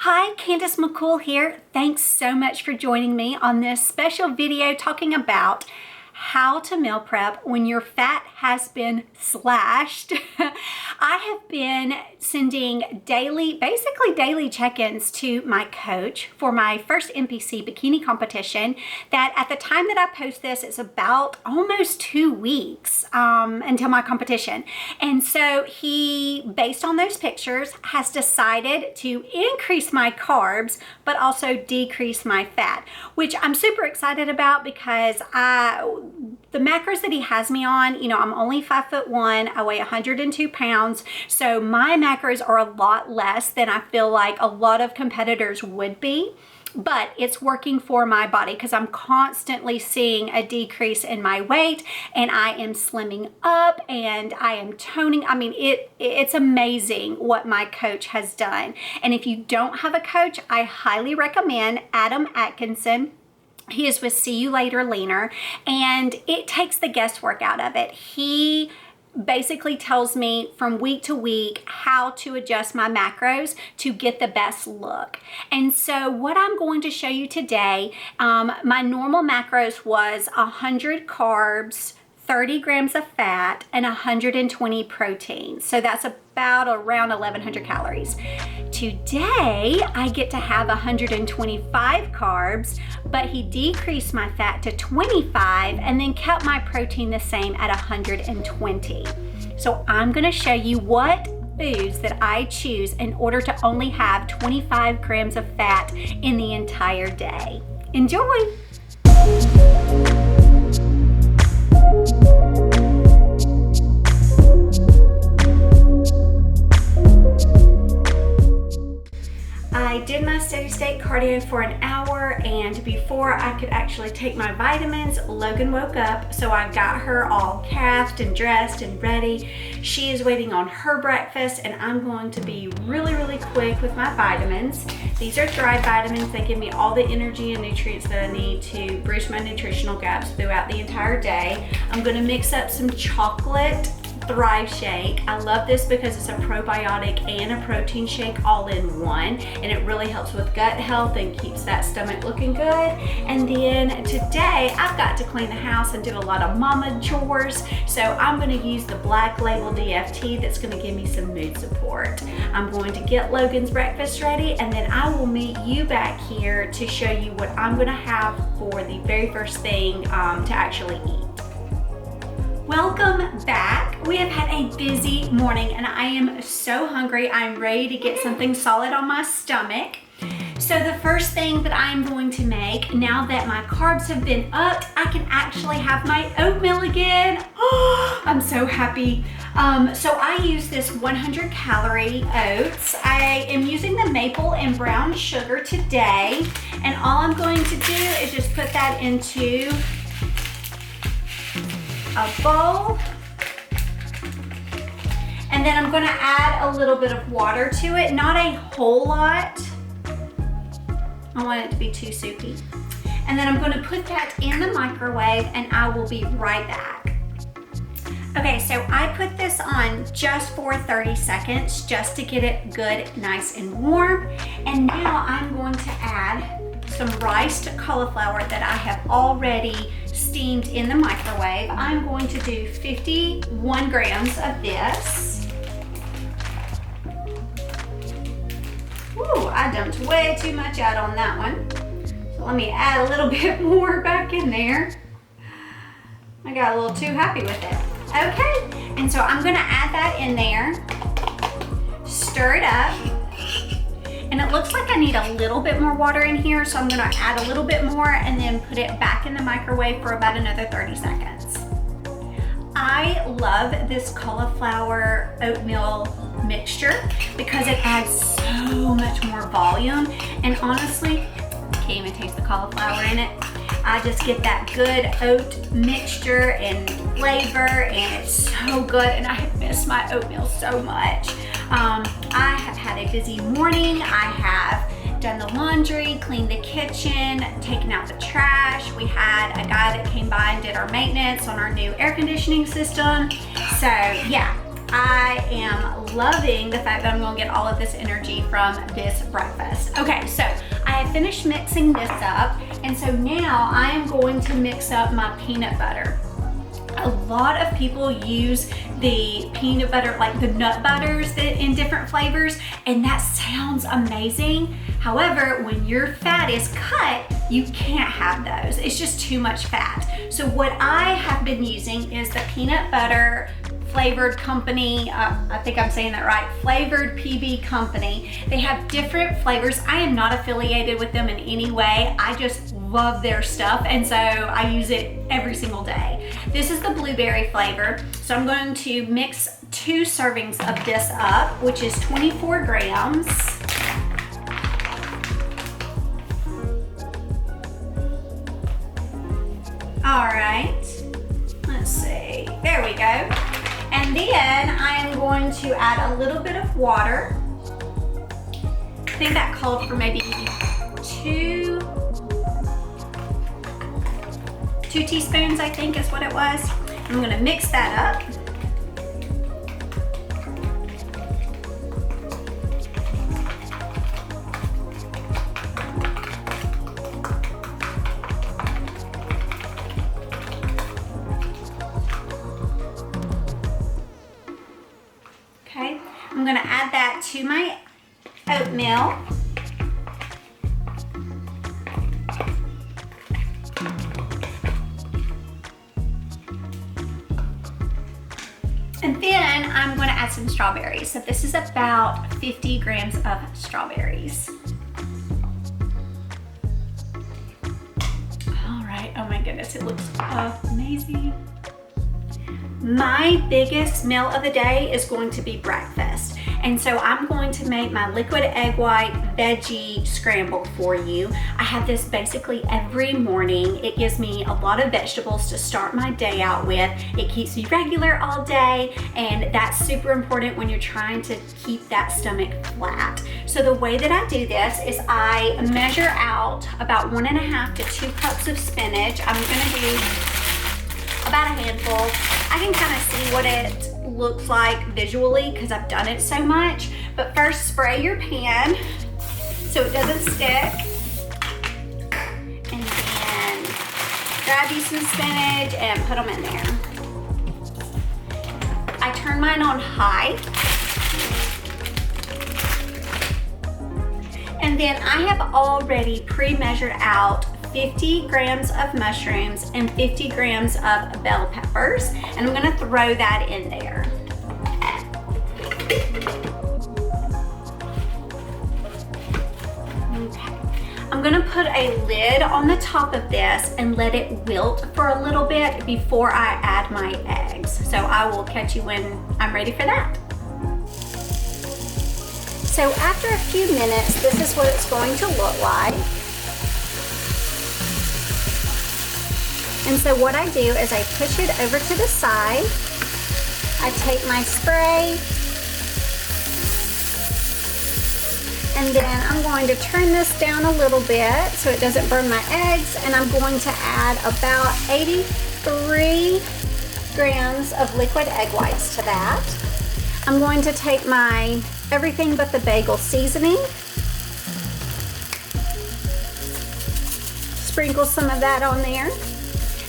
Hi, Candace McCool here. Thanks so much for joining me on this special video talking about how to meal prep when your fat has been slashed. I have been sending basically daily check-ins to my coach for my first NPC bikini competition that at the time that I post this, it's about almost 2 weeks until my competition. And so he, based on those pictures, has decided to increase my carbs, but also decrease my fat, which I'm super excited about because the macros that he has me on, I'm only 5'1", I weigh 102 pounds. So my macros are a lot less than I feel like a lot of competitors would be, but it's working for my body because I'm constantly seeing a decrease in my weight and I am slimming up and I am toning. I mean, it's amazing what my coach has done. And if you don't have a coach, I highly recommend Adam Atkinson. He is with See You Later Leaner, and it takes the guesswork out of it. He basically tells me from week to week how to adjust my macros to get the best look. And so what I'm going to show you today, my normal macros was 100 carbs, 30 grams of fat, and 120 protein. So that's about around 1,100 calories. Today, I get to have 125 carbs, but he decreased my fat to 25 and then kept my protein the same at 120. So I'm gonna show you what foods that I choose in order to only have 25 grams of fat in the entire day. Enjoy! I did my steady state cardio for an hour, and before I could actually take my vitamins, Logan woke up, so I got her all caffed and dressed and ready. She is waiting on her breakfast, and I'm going to be really quick with my vitamins. These are Thrive vitamins. They give me all the energy and nutrients that I need to bridge my nutritional gaps throughout the entire day. I'm going to mix up some chocolate Thrive shake. I love this because it's a probiotic and a protein shake all in one, and it really helps with gut health and keeps that stomach looking good. And then today I've got to clean the house and do a lot of mama chores, so I'm going to use the Black Label DFT that's going to give me some mood support. I'm going to get Logan's breakfast ready, and then I will meet you back here to show you what I'm going to have for the very first thing to actually eat. Welcome back. We have had a busy morning and I am so hungry. I'm ready to get something solid on my stomach. So the first thing that I'm going to make, now that my carbs have been upped, I can actually have my oatmeal again. Oh, I'm so happy. So I use this 100 calorie oats. I am using the maple and brown sugar today. And all I'm going to do is just put that into a bowl, and then I'm going to add a little bit of water to it, not a whole lot. I don't want it to be too soupy. And then I'm going to put that in the microwave and I will be right back. Okay, so I put this on just for 30 seconds just to get it good, nice and warm. And now I'm going to add some riced cauliflower that I have already steamed in the microwave. I'm going to do 51 grams of this. Ooh, I dumped way too much out on that one. So let me add a little bit more back in there. I got a little too happy with it. Okay, and so I'm gonna add that in there, stir it up. And it looks like I need a little bit more water in here, so I'm gonna add a little bit more and then put it back in the microwave for about another 30 seconds. I love this cauliflower oatmeal mixture because it adds so much more volume, and honestly, I can't even taste the cauliflower in it. I just get that good oat mixture and flavor, and it's so good, and I have missed my oatmeal so much. I have had a busy morning. I have done the laundry, cleaned the kitchen, taken out the trash. We had a guy that came by and did our maintenance on our new air conditioning system. So yeah, I am loving the fact that I'm gonna get all of this energy from this breakfast. Okay, so I have finished mixing this up, and so now I am going to mix up my peanut butter. A lot of people use the peanut butter, like the nut butters in different flavors, and that sounds amazing. However, when your fat is cut, you can't have those. It's just too much fat. So what I have been using is the peanut butter flavored company, I think I'm saying that right, Flavored PB Company. They have different flavors. I am not affiliated with them in any way. I just love their stuff, and so I use it every single day. This is the blueberry flavor. So I'm going to mix 2 servings of this up, which is 24 grams. All right, let's see, there we go. And then I am going to add a little bit of water. I think that called for maybe 2 teaspoons, I think is what it was. I'm gonna mix that up. Okay, I'm gonna add that to my oatmeal. And then I'm going to add some strawberries. So this is about 50 grams of strawberries. All right, oh my goodness, it looks amazing. My biggest meal of the day is going to be breakfast. And so I'm going to make my liquid egg white veggie scramble for you. I have this basically every morning. It gives me a lot of vegetables to start my day out with. It keeps me regular all day, and that's super important when you're trying to keep that stomach flat. So the way that I do this is I measure out about 1.5 to 2 cups of spinach. I'm gonna do about a handful. I can kind of see what it looks like visually because I've done it so much. But first, spray your pan so it doesn't stick. And then grab you some spinach and put them in there. I turn mine on high. And then I have already pre-measured out 50 grams of mushrooms and 50 grams of bell peppers, and I'm gonna throw that in there. Okay. I'm gonna put a lid on the top of this and let it wilt for a little bit before I add my eggs. So I will catch you when I'm ready for that. So after a few minutes, this is what it's going to look like. And so what I do is I push it over to the side. I take my spray, and then I'm going to turn this down a little bit so it doesn't burn my eggs, and I'm going to add about 83 grams of liquid egg whites to that. I'm going to take my everything but the bagel seasoning, sprinkle some of that on there.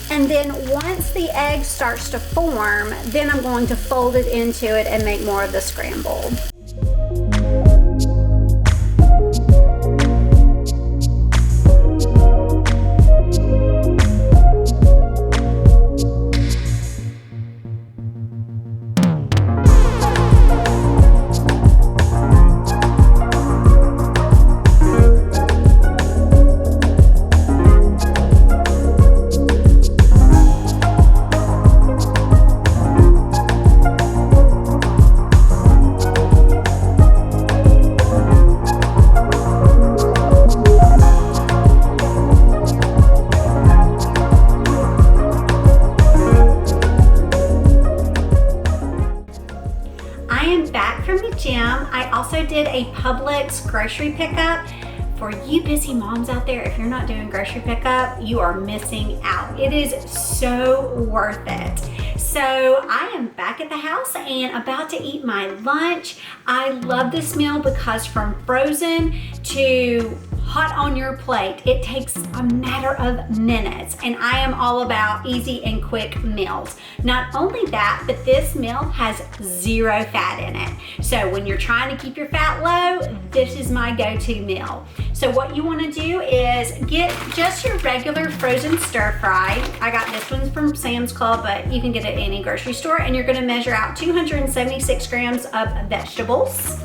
And then once the egg starts to form, then I'm going to fold it into it and make more of the scramble. I also did a Publix grocery pickup for you busy moms out there, if you're not doing grocery pickup, you are missing out. It is so worth it. So I am back at the house and about to eat my lunch. I love this meal because from frozen to hot on your plate, it takes a matter of minutes, and I am all about easy and quick meals. Not only that, but this meal has 0 fat in it. So when you're trying to keep your fat low, this is my go-to meal. So what you want to do is get just your regular frozen stir fry. I got this one from Sam's Club, but you can get it at any grocery store, and you're going to measure out 276 grams of vegetables.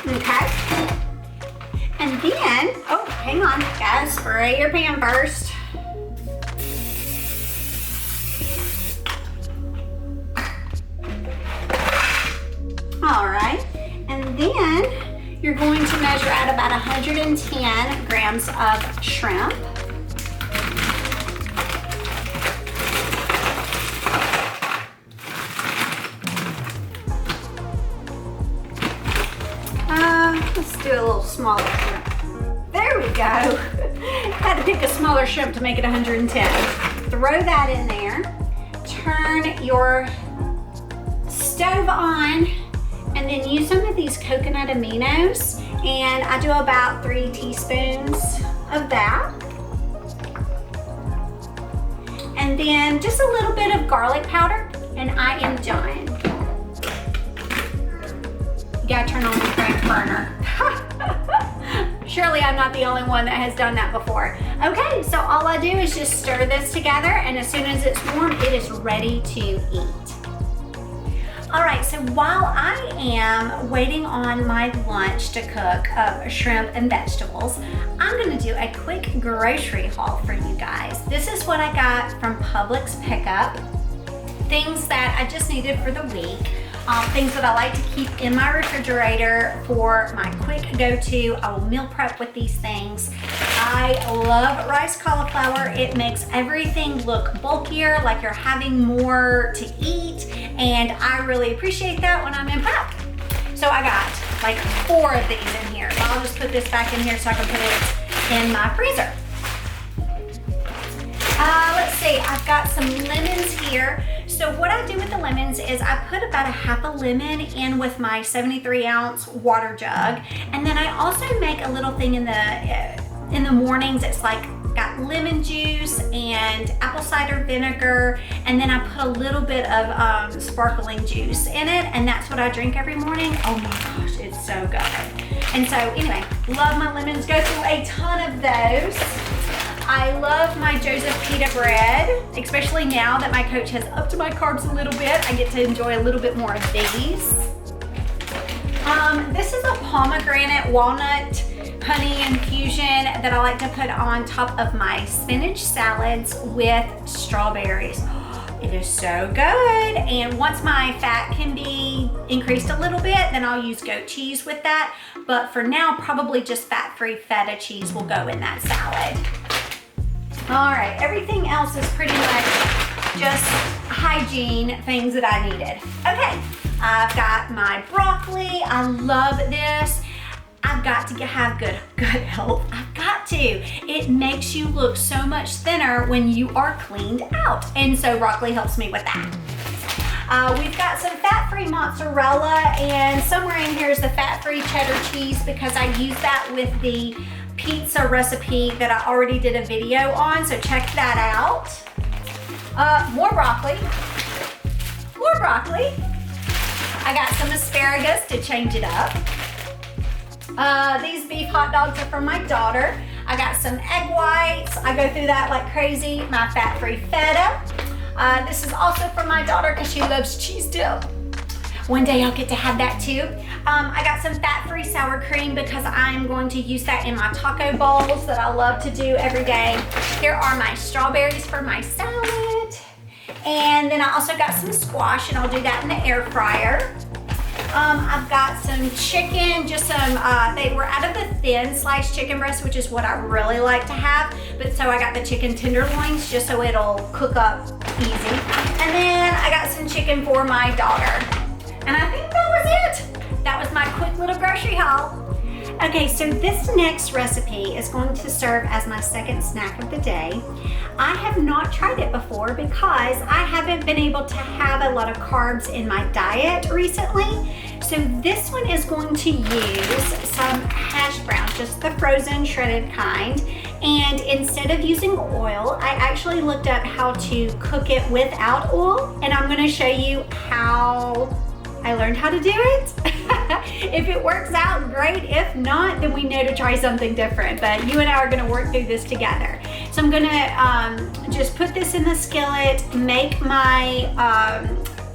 Okay, and then, oh, hang on, gotta spray your pan first. All right, and then you're going to measure out about 110 grams of shrimp. Let's do a little smaller shrimp. There we go. Had to pick a smaller shrimp to make it 110. Throw that in there. Turn your stove on and then use some of these coconut aminos. And I do about 3 teaspoons of that. And then just a little bit of garlic powder and I am done. You gotta turn on the French burner. Surely I'm not the only one that has done that before. Okay, so all I do is just stir this together, and as soon as it's warm, it is ready to eat. All right, so while I am waiting on my lunch to cook of shrimp and vegetables, I'm gonna do a quick grocery haul for you guys. This is what I got from Publix pickup. Things that I just needed for the week. Things that I like to keep in my refrigerator for my quick go-to. I will meal prep with these things. I love rice cauliflower. It makes everything look bulkier, like you're having more to eat, and I really appreciate that when I'm in prep. So I got like 4 of these in here. So I'll just put this back in here so I can put it in my freezer. Let's see, I've got some lemons here. So what I do with the lemons is I put about a half a lemon in with my 73-ounce water jug. And then I also make a little thing in the mornings. It's like got lemon juice and apple cider vinegar. And then I put a little bit of sparkling juice in it. And that's what I drink every morning. Oh my gosh, it's so good. And so anyway, love my lemons. Go through a ton of those. I love my Joseph pita bread, especially now that my coach has upped my carbs a little bit. I get to enjoy a little bit more of these. This is a pomegranate walnut honey infusion that I like to put on top of my spinach salads with strawberries. It is so good. And once my fat can be increased a little bit, then I'll use goat cheese with that. But for now, probably just fat-free feta cheese will go in that salad. All right, everything else is pretty much just hygiene things that I needed. Okay, I've got my broccoli. I love this. I've got to have good health. I've got to. It makes you look so much thinner when you are cleaned out. And so broccoli helps me with that. We've got some fat-free mozzarella, and somewhere in here is the fat-free cheddar cheese because I use that with the pizza recipe that I already did a video on, so check that out. More broccoli. More broccoli. I got some asparagus to change it up. These beef hot dogs are from my daughter. I got some egg whites. I go through that like crazy. My fat-free feta. This is also from my daughter because she loves cheese dip. One day I'll get to have that too. I got some fat-free sour cream because I'm going to use that in my taco bowls that I love to do every day. Here are my strawberries for my salad. And then I also got some squash, and I'll do that in the air fryer. I've got some chicken, just some, they were out of the thin sliced chicken breast, which is what I really like to have. But so I got the chicken tenderloins just so it'll cook up easy. And then I got some chicken for my daughter. And I think that was it. That was my quick little grocery haul. Okay, so this next recipe is going to serve as my second snack of the day. I have not tried it before because I haven't been able to have a lot of carbs in my diet recently. So this one is going to use some hash browns, just the frozen shredded kind. And instead of using oil, I actually looked up how to cook it without oil, and I'm gonna show you how I learned how to do it. If it works out, great. If not, then we know to try something different. But you and I are gonna work through this together. So I'm gonna just put this in the skillet, make my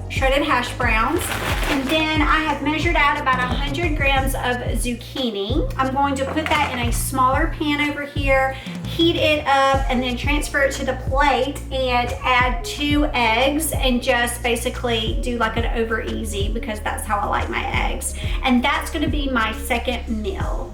shredded hash browns, and then I have measured out about 100 grams of zucchini. I'm going to put that in a smaller pan over here, heat it up, and then transfer it to the plate and add 2 eggs and just basically do like an over easy because that's how I like my eggs. And that's gonna be my second meal.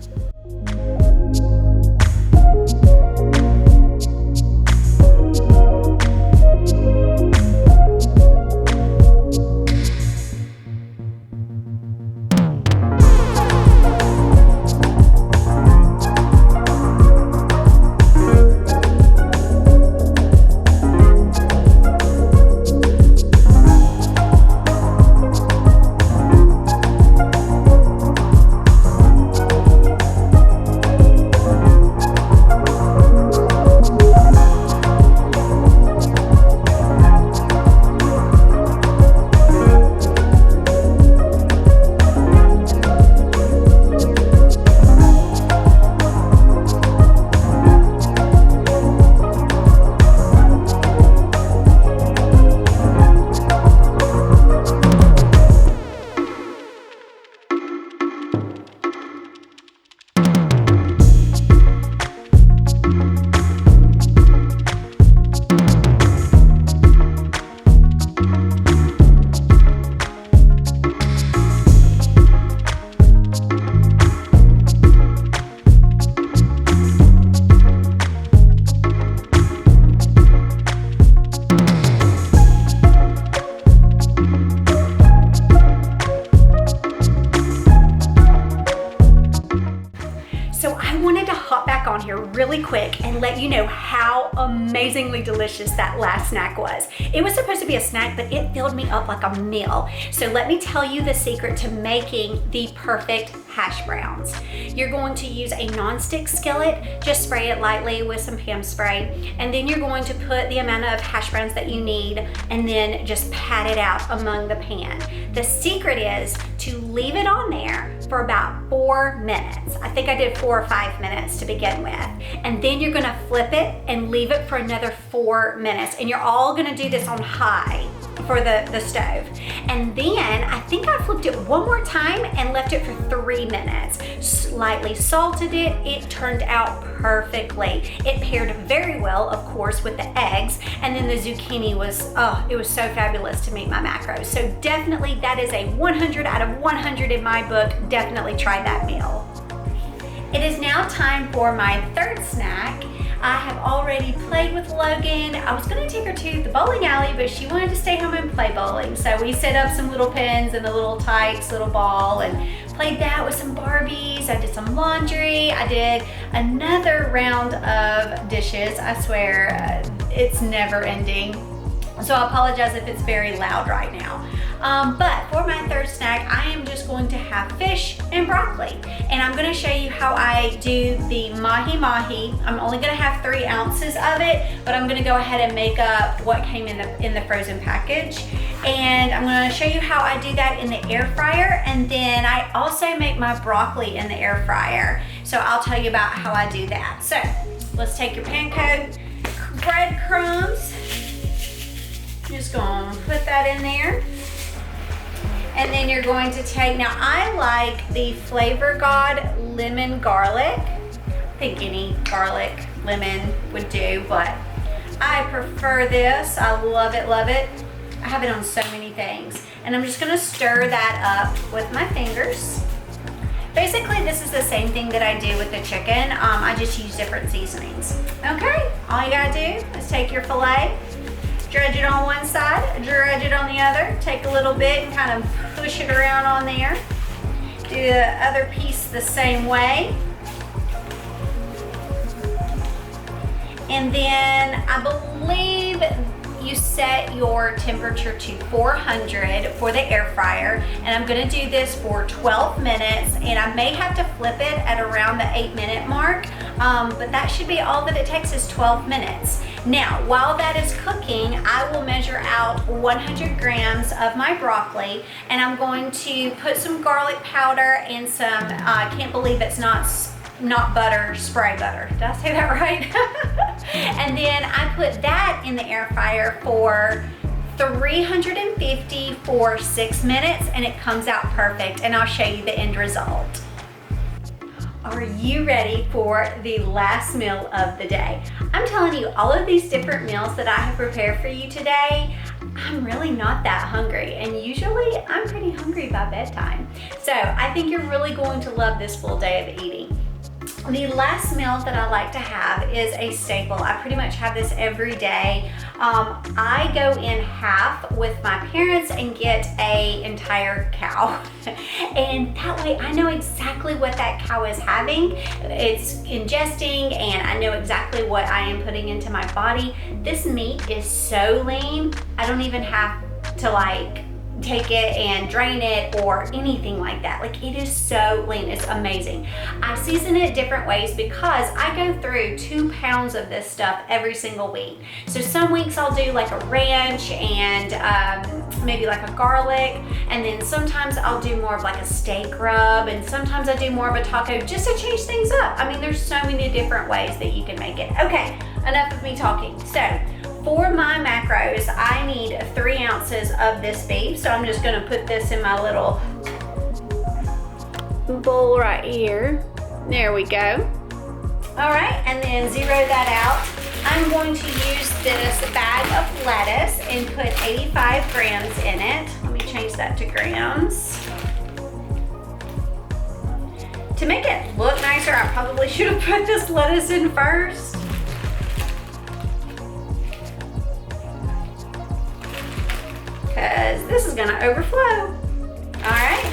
Really quick and let you know how amazingly delicious that last snack was. It was supposed to be a snack, but it filled me up like a meal. So let me tell you the secret to making the perfect hash browns. You're going to use a non-stick skillet, just spray it lightly with some Pam spray, and then you're going to put the amount of hash browns that you need and then just pat it out among the pan. The secret is to leave it on there for about 4 minutes. I think I did 4 or 5 minutes to begin with. And then you're gonna flip it and leave it for another 4 minutes. And you're all gonna do this on high for the stove. And then I think I flipped it one more time and left it for 3 minutes. Slightly salted it, it turned out perfectly. It paired very well, of course, with the eggs. And then the zucchini was, oh, it was so fabulous to meet my macros. So definitely that is a 100 out of 100 in my book. Definitely try that meal. It is now time for my third snack. I have already played with Logan. I was gonna take her to the bowling alley, but she wanted to stay home and play bowling. So we set up some little pins and a little Tikes little ball and played that with some Barbies. I did some laundry. I did another round of dishes. I swear, it's never ending. So I apologize if it's very loud right now. But for my third snack, I am just going to have fish and broccoli. And I'm gonna show you how I do the Mahi Mahi. I'm only gonna have 3 ounces of it, but I'm gonna go ahead and make up what came in the frozen package. And I'm gonna show you how I do that in the air fryer. And then I also make my broccoli in the air fryer. So I'll tell you about how I do that. So let's take your panko breadcrumbs. Just gonna put that in there. And then you're going to take, now I like the Flavor God lemon garlic. I think any garlic, lemon would do, but I prefer this. I love it, love it. I I have it on so many things. And I'm just gonna stir that up with my fingers. Basically, this is the same thing that I do with the chicken. I just use different seasonings. Okay, all you gotta do is take your filet, dredge it on one side, dredge it on the other, take a little bit and kind of push it around on there. Do the other piece the same way. And then I believe you set your temperature to 400 for the air fryer, and I'm gonna do this for 12 minutes, and I may have to flip it at around the 8-minute mark, but that should be all that it takes, is 12 minutes. Now, while that is cooking, I will measure out 100 grams of my broccoli, and I'm going to put some garlic powder and some, I can't believe it's not butter, spray butter. Did I say that right? And then I put that in the air fryer for 350 for 6 minutes, and it comes out perfect, and I'll show you the end result. Are you ready for the last meal of the day? I'm telling you, all of these different meals that I have prepared for you today, I'm really not that hungry, and usually I'm pretty hungry by bedtime. So I think you're really going to love this full day of eating. The last meal that I like to have is a staple. I pretty much have this every day. I go in half with my parents and get an entire cow. And that way I know exactly what that cow is having. It's ingesting, and I know exactly what I am putting into my body. This meat is so lean, I don't even have to take it and drain it or anything like that. Like, it is so lean, it's amazing. I season it different ways because I go through 2 pounds of this stuff every single week. So some weeks I'll do like a ranch and maybe like a garlic, and then sometimes I'll do more of like a steak rub, and sometimes I do more of a taco just to change things up. I mean, there's so many different ways that you can make it. Okay, enough of me talking. So for my macros, I need 3 ounces of this beef. So I'm just gonna put this in my little bowl right here. There we go. All right, and then zero that out. I'm going to use this bag of lettuce and put 85 grams in it. Let me change that to grams. To make it look nicer, I probably should have put this lettuce in first. Because this is gonna overflow. All right.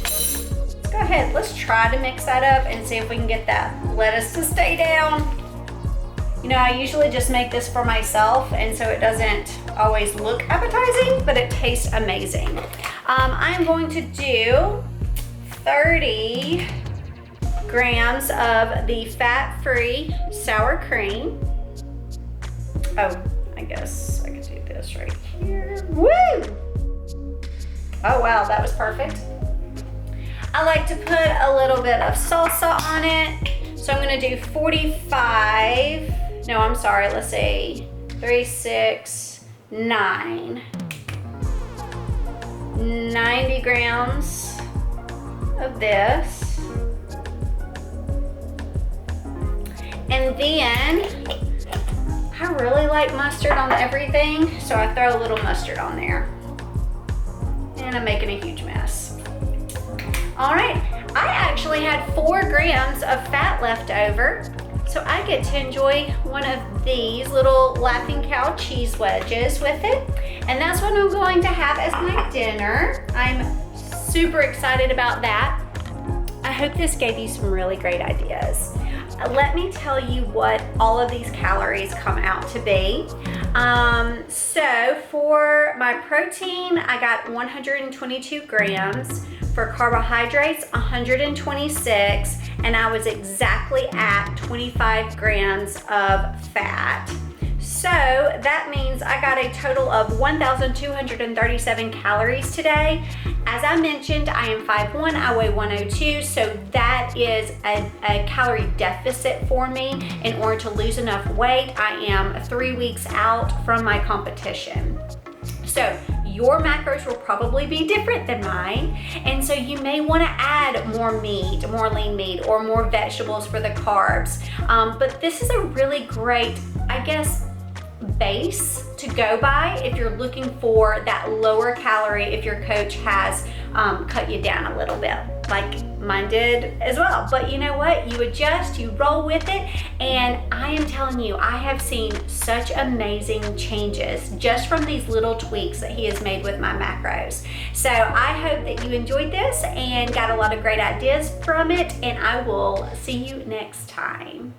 Let's go ahead, let's try to mix that up and see if we can get that lettuce to stay down. You know, I usually just make this for myself, and so it doesn't always look appetizing, but it tastes amazing. I'm going to do 30 grams of the fat-free sour cream. Oh, I guess I could do this right here. Woo! Oh wow, that was perfect. I like to put a little bit of salsa on it. So I'm gonna do 45, no, I'm sorry, let's see, 3, 6, 9. 90 grams of this. And then I really like mustard on everything, so I throw a little mustard on there. And I'm making a huge mess. All right, I actually had 4 grams of fat left over, so I get to enjoy one of these little Laughing Cow cheese wedges with it. And that's what I'm going to have as my dinner. I'm super excited about that. I hope this gave you some really great ideas. Let me tell you what all of these calories come out to be. So for my protein, I got 122 grams. For carbohydrates, 126, and I was exactly at 25 grams of fat. So that means I got a total of 1,237 calories today. As I mentioned, I am 5'1", I weigh 102, so that is a calorie deficit for me in order to lose enough weight. I am 3 weeks out from my competition. So your macros will probably be different than mine, and so you may want to add more meat, more lean meat, or more vegetables for the carbs. But this is a really great, I guess, base to go by if you're looking for that lower calorie, if your coach has cut you down a little bit, like mine did as well. But you know what? You adjust, you roll with it, and I am telling you, I have seen such amazing changes just from these little tweaks that he has made with my macros. So I hope that you enjoyed this and got a lot of great ideas from it, and I will see you next time.